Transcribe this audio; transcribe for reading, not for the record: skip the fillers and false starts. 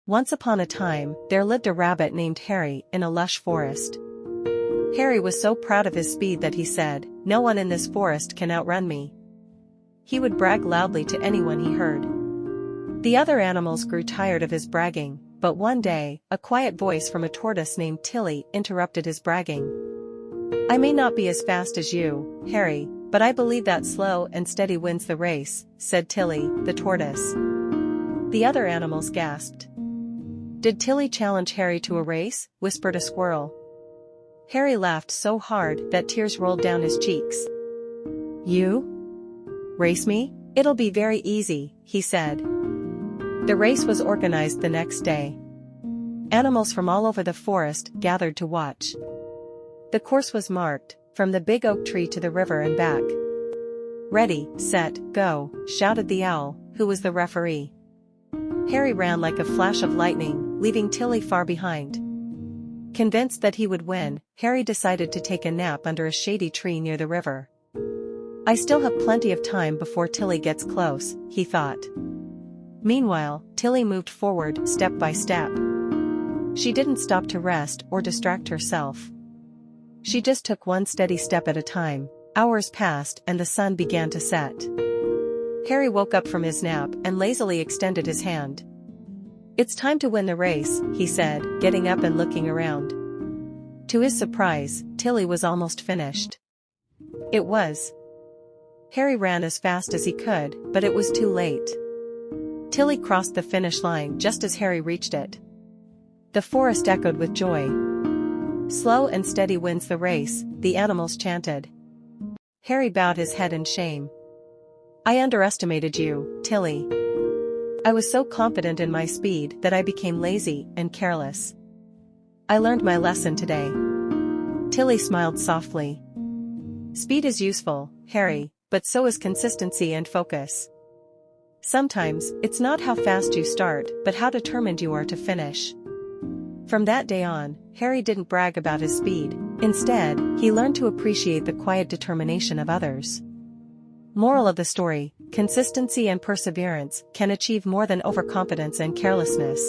Once upon a time, there lived a rabbit named Hare in a lush forest. Hare was so proud of his speed that he said, "No one in this forest can outrun me." He would brag loudly to anyone he heard. The other animals grew tired of his bragging, but one day, a quiet voice from a tortoise named Tilly interrupted his bragging. "I may not be as fast as you, Hare, but I believe that slow and steady wins the race," said Tilly, the tortoise. The other animals gasped. "Did Tilly challenge Hare to a race?" whispered a squirrel. Hare laughed so hard that tears rolled down his cheeks. "You? Race me? It'll be very easy," he said. The race was organized the next day. Animals from all over the forest gathered to watch. The course was marked, from the big oak tree to the river and back. "Ready, set, go," shouted the owl, who was the referee. Hare ran like a flash of lightning, leaving Tilly far behind. Convinced that he would win, Hare decided to take a nap under a shady tree near the river. "I still have plenty of time before Tilly gets close," he thought. Meanwhile, Tilly moved forward step by step. She didn't stop to rest or distract herself. She just took one steady step at a time. Hours passed and the sun began to set. Hare woke up from his nap and lazily extended his hand. "It's time to win the race," he said, getting up and looking around. To his surprise, Tilly was almost finished. It was. Hare ran as fast as he could, but it was too late. Tilly crossed the finish line just as Hare reached it. The forest echoed with joy. "Slow and steady wins the race," the animals chanted. Hare bowed his head in shame. "I underestimated you, Tilly. I was so confident in my speed that I became lazy and careless. I learned my lesson today." Tilly smiled softly. "Speed is useful, Hare, but so is consistency and focus. Sometimes, it's not how fast you start, but how determined you are to finish." From that day on, Hare didn't brag about his speed. Instead, he learned to appreciate the quiet determination of others. Moral of the story: consistency and perseverance can achieve more than overconfidence and carelessness.